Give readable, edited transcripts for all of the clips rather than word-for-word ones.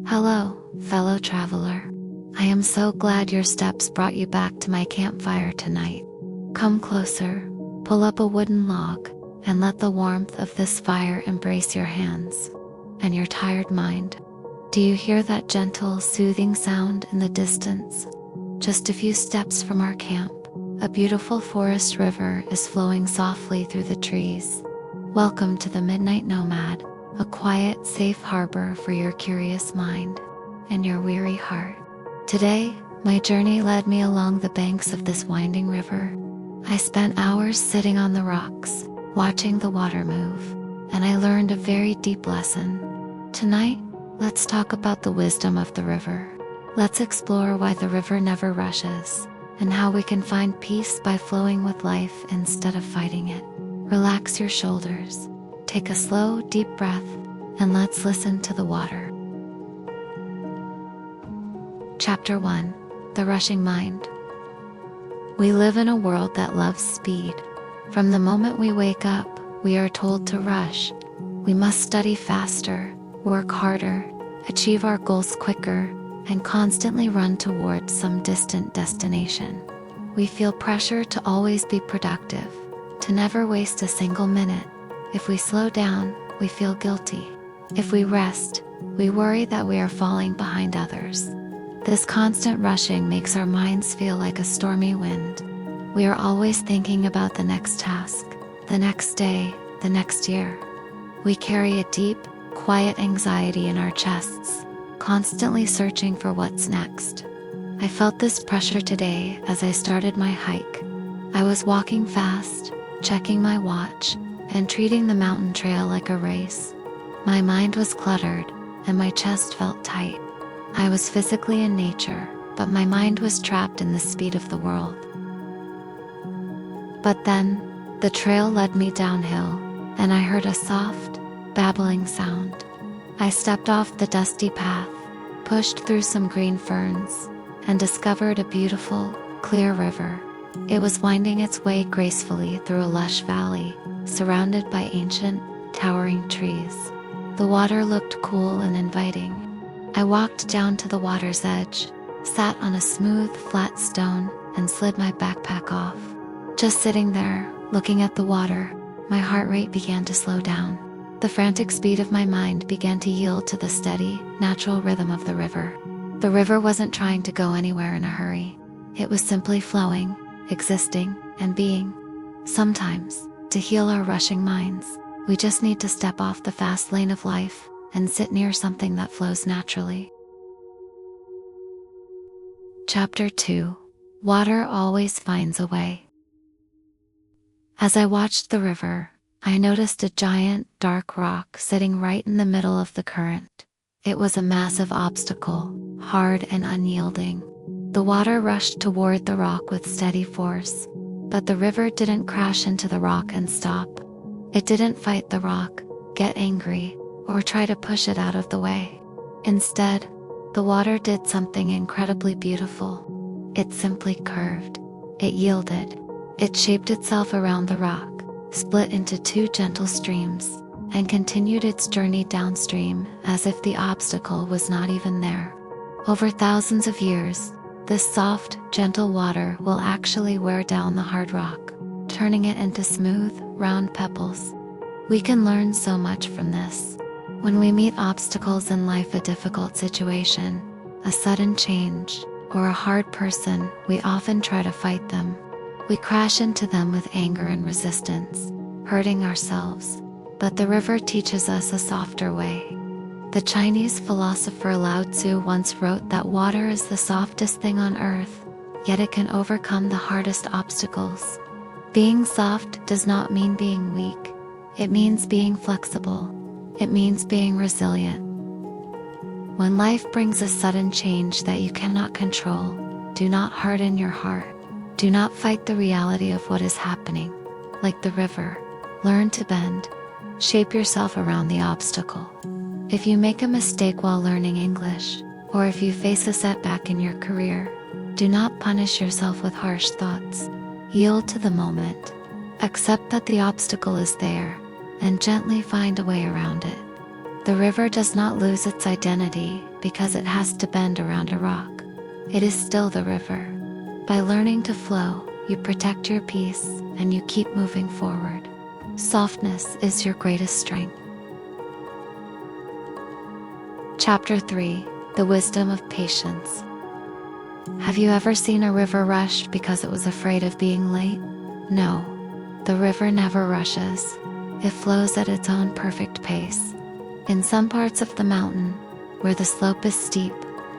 Hello, fellow traveler. I am so glad your steps brought you back to my campfire tonight. Come closer, pull up a wooden log, and let the warmth of this fire embrace your hands and your tired mind. Do you hear that gentle, soothing sound in the distance? Just a few steps from our camp, a beautiful forest river is flowing softly through the trees. Welcome to the Midnight Nomad, a quiet, safe harbor for your curious mind and your weary heart. Today, my journey led me along the banks of this winding river. I spent hours sitting on the rocks, watching the water move, and I learned a very deep lesson. Tonight, let's talk about the wisdom of the river. Let's explore why the river never rushes, and how we can find peace by flowing with life instead of fighting it. Relax your shoulders, take a slow, deep breath, and let's listen to the water. Chapter 1: The Rushing Mind. We live in a world that loves speed. From the moment we wake up, we are told to rush. We must study faster, work harder, achieve our goals quicker, and constantly run towards some distant destination. We feel pressure to always be productive, to never waste a single minute. If we slow down, we feel guilty. If we rest, we worry that we are falling behind others. This constant rushing makes our minds feel like a stormy wind. We are always thinking about the next task, the next day, the next year. We carry a deep, quiet anxiety in our chests, constantly searching for what's next. I felt this pressure today as I started my hike. I was walking fast, checking my watch, and treating the mountain trail like a race. My mind was cluttered, and my chest felt tight. I was physically in nature, but my mind was trapped in the speed of the world. But then, the trail led me downhill, and I heard a soft, babbling sound. I stepped off the dusty path, pushed through some green ferns, and discovered a beautiful, clear river. It was winding its way gracefully through a lush valley, surrounded by ancient, towering trees. The water looked cool and inviting. I walked down to the water's edge, sat on a smooth, flat stone, and slid my backpack off. Just sitting there, looking at the water, my heart rate began to slow down. The frantic speed of my mind began to yield to the steady, natural rhythm of the river. The river wasn't trying to go anywhere in a hurry. It was simply flowing, existing, and being. Sometimes, to heal our rushing minds, we just need to step off the fast lane of life and sit near something that flows naturally. Chapter 2: Water Always Finds a Way. As I watched the river, I noticed a giant, dark rock sitting right in the middle of the current. It was a massive obstacle, hard and unyielding. The water rushed toward the rock with steady force, but the river didn't crash into the rock and stop. It didn't fight the rock, get angry, or try to push it out of the way. Instead, the water did something incredibly beautiful. It simply curved. It yielded. It shaped itself around the rock, split into two gentle streams, and continued its journey downstream as if the obstacle was not even there. Over thousands of years, this soft, gentle water will actually wear down the hard rock, turning it into smooth, round pebbles. We can learn so much from this. When we meet obstacles in life, a difficult situation, a sudden change, or a hard person, we often try to fight them. We crash into them with anger and resistance, hurting ourselves. But the river teaches us a softer way. The Chinese philosopher Lao Tzu once wrote that water is the softest thing on earth, yet it can overcome the hardest obstacles. Being soft does not mean being weak. It means being flexible. It means being resilient. When life brings a sudden change that you cannot control, do not harden your heart. Do not fight the reality of what is happening. Like the river, learn to bend. Shape yourself around the obstacle. If you make a mistake while learning English, or if you face a setback in your career, do not punish yourself with harsh thoughts. Yield to the moment. Accept that the obstacle is there, and gently find a way around it. The river does not lose its identity because it has to bend around a rock. It is still the river. By learning to flow, you protect your peace and you keep moving forward. Softness is your greatest strength. Chapter 3: The Wisdom of Patience. Have you ever seen a river rush because it was afraid of being late? No, the river never rushes. It flows at its own perfect pace. In some parts of the mountain, where the slope is steep,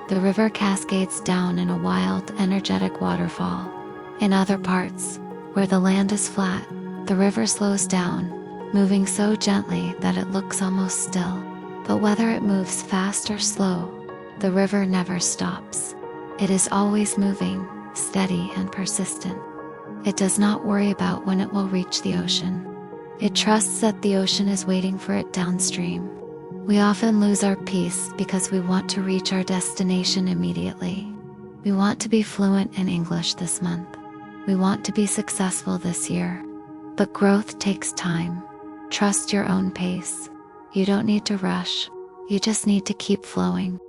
the river cascades down in a wild, energetic waterfall. In other parts, where the land is flat, the river slows down, moving so gently that it looks almost still. But whether it moves fast or slow, the river never stops. It is always moving, steady and persistent. It does not worry about when it will reach the ocean. It trusts that the ocean is waiting for it downstream. We often lose our peace because we want to reach our destination immediately. We want to be fluent in English this month. We want to be successful this year. But growth takes time. Trust your own pace. You don't need to rush. You just need to keep flowing.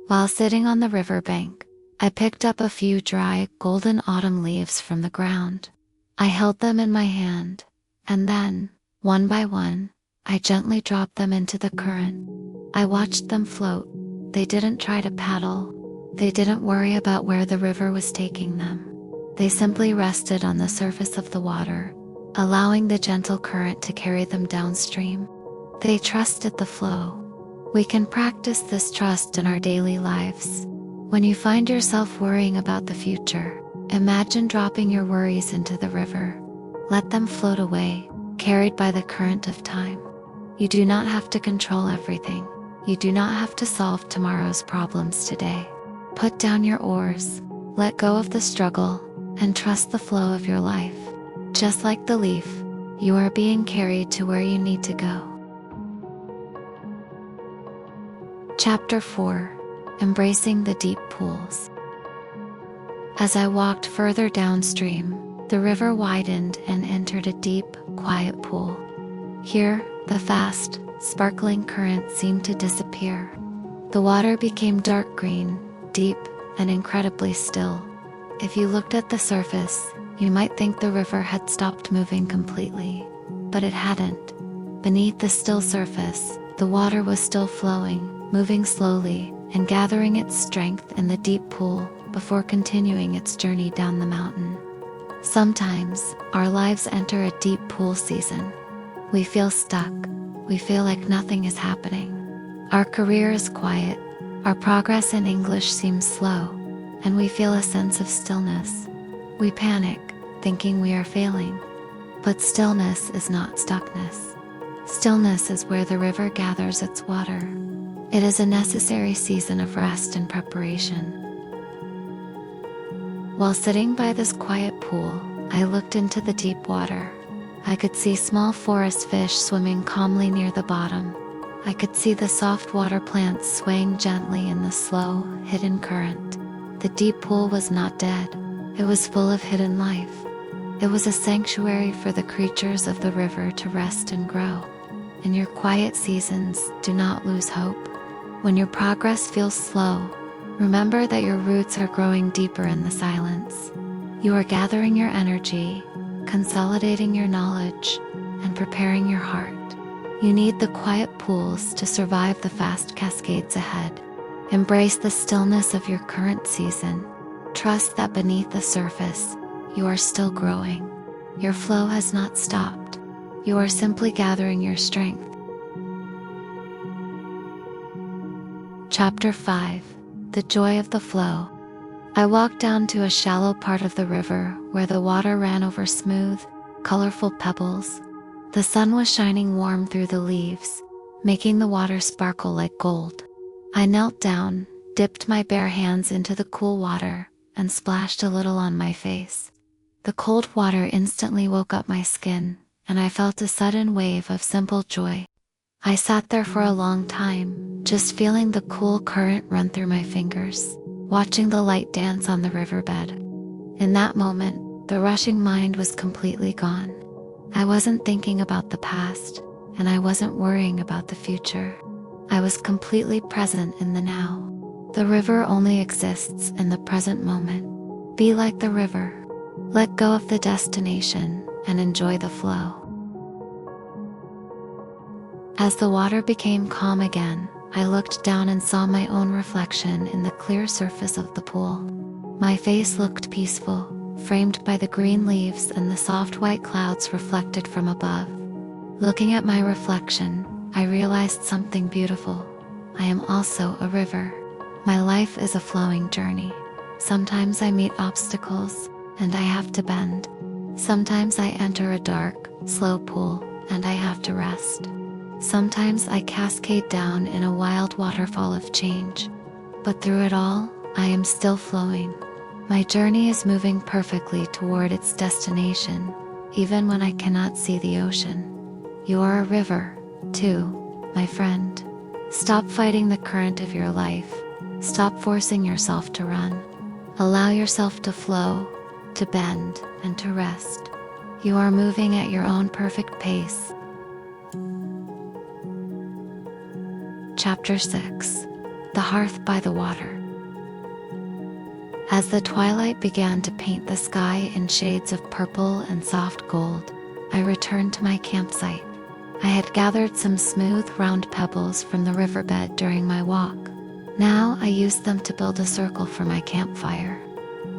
While sitting on the riverbank, I picked up a few dry, golden autumn leaves from the ground. I held them in my hand, and then, one by one, I gently dropped them into the current. I watched them float. They didn't try to paddle. They didn't worry about where the river was taking them. They simply rested on the surface of the water, allowing the gentle current to carry them downstream. They trusted the flow. We can practice this trust in our daily lives. When you find yourself worrying about the future, imagine dropping your worries into the river. Let them float away, carried by the current of time. You do not have to control everything. You do not have to solve tomorrow's problems today. Put down your oars, let go of the struggle, and trust the flow of your life. Just like the leaf, you are being carried to where you need to go. Chapter 4: Embracing the Deep Pools. As I walked further downstream, the river widened and entered a deep, quiet pool. Here, the fast, sparkling current seemed to disappear. The water became dark green, deep, and incredibly still. If you looked at the surface, you might think the river had stopped moving completely, but it hadn't. Beneath the still surface, the water was still flowing, moving slowly, and gathering its strength in the deep pool before continuing its journey down the mountain. Sometimes, our lives enter a deep pool season. We feel stuck. We feel like nothing is happening. Our career is quiet. Our progress in English seems slow, and we feel a sense of stillness. We panic, thinking we are failing. But stillness is not stuckness. Stillness is where the river gathers its water. It is a necessary season of rest and preparation. While sitting by this quiet pool, I looked into the deep water. I could see small forest fish swimming calmly near the bottom. I could see the soft water plants swaying gently in the slow, hidden current. The deep pool was not dead. It was full of hidden life. It was a sanctuary for the creatures of the river to rest and grow. In your quiet seasons, do not lose hope. When your progress feels slow, remember that your roots are growing deeper in the silence. You are gathering your energy, consolidating your knowledge, and preparing your heart. You need the quiet pools to survive the fast cascades ahead. Embrace the stillness of your current season. Trust that beneath the surface, you are still growing. Your flow has not stopped. You are simply gathering your strength. Chapter 5: The Joy of the Flow. I walked down to a shallow part of the river where the water ran over smooth, colorful pebbles. The sun was shining warm through the leaves, making the water sparkle like gold. I knelt down, dipped my bare hands into the cool water, and splashed a little on my face. The cold water instantly woke up my skin, and I felt a sudden wave of simple joy. I sat there for a long time, just feeling the cool current run through my fingers, watching the light dance on the riverbed. In that moment, the rushing mind was completely gone. I wasn't thinking about the past. and I wasn't worrying about the future. I was completely present in the now. The river only exists in the present moment. Be like the river. Let go of the destination and enjoy the flow. As the water became calm again, I looked down and saw my own reflection in the clear surface of the pool. My face looked peaceful, framed by the green leaves and the soft white clouds reflected from above. Looking at my reflection, I realized something beautiful. I am also a river. My life is a flowing journey. Sometimes I meet obstacles, and I have to bend. Sometimes I enter a dark, slow pool, and I have to rest. Sometimes I cascade down in a wild waterfall of change. But through it all, I am still flowing. My journey is moving perfectly toward its destination, even when I cannot see the ocean. You are a river, too, my friend. Stop fighting the current of your life. Stop forcing yourself to run. Allow yourself to flow, to bend, and to rest. You are moving at your own perfect pace. Chapter 6. The Hearth by the Water. As the twilight began to paint the sky in shades of purple and soft gold, I returned to my campsite. I had gathered some smooth, round pebbles from the riverbed during my walk. Now I used them to build a circle for my campfire.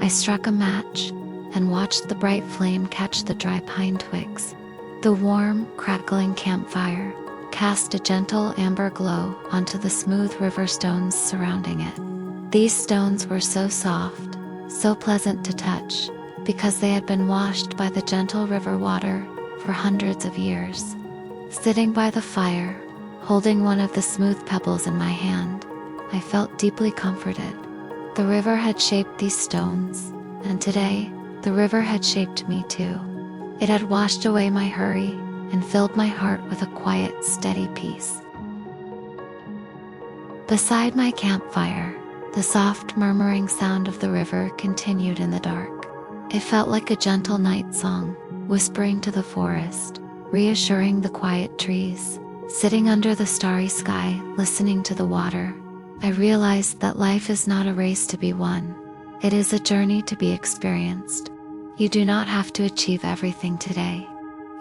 I struck a match and watched the bright flame catch the dry pine twigs. The warm, crackling campfire cast a gentle amber glow onto the smooth river stones surrounding it. These stones were so soft, so pleasant to touch, because they had been washed by the gentle river water for hundreds of years. Sitting by the fire, holding one of the smooth pebbles in my hand, I felt deeply comforted. The river had shaped these stones, and today, the river had shaped me too. It had washed away my hurry and filled my heart with a quiet, steady peace. Beside my campfire, the soft murmuring sound of the river continued in the dark. It felt like a gentle night song, whispering to the forest, reassuring the quiet trees. Sitting under the starry sky, listening to the water, I realized that life is not a race to be won. It is a journey to be experienced. You do not have to achieve everything today.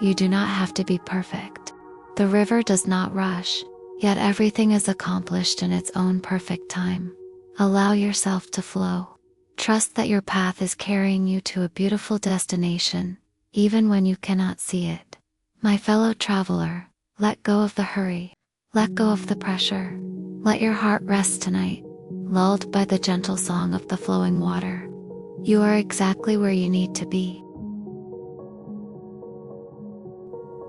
You do not have to be perfect. The river does not rush, yet everything is accomplished in its own perfect time. Allow yourself to flow. Trust that your path is carrying you to a beautiful destination, even when you cannot see it. My fellow traveler, let go of the hurry. Let go of the pressure. Let your heart rest tonight, lulled by the gentle song of the flowing water. You are exactly where you need to be.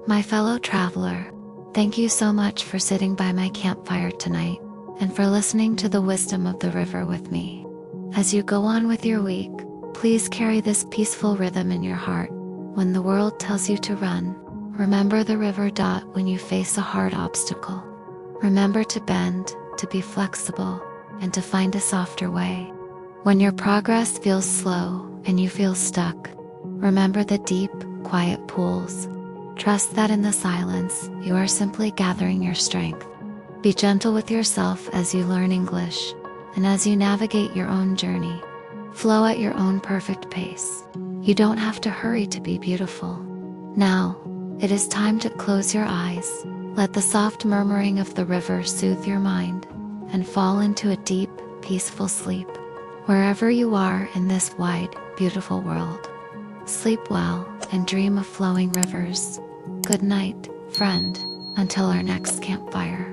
My fellow traveler, thank you so much for sitting by my campfire tonight, and for listening to the wisdom of the river with me. As you go on with your week, please carry this peaceful rhythm in your heart. When the world tells you to run, remember the river. When you face a hard obstacle, remember to bend, to be flexible, and to find a softer way. When your progress feels slow and you feel stuck, remember the deep, quiet pools. Trust that in the silence, you are simply gathering your strength. Be gentle with yourself as you learn English, and as you navigate your own journey. Flow at your own perfect pace. You don't have to hurry to be beautiful. Now, it is time to close your eyes. Let the soft murmuring of the river soothe your mind, and fall into a deep, peaceful sleep. Wherever you are in this wide, beautiful world. Sleep well, and dream of flowing rivers. Good night, friend, until our next campfire.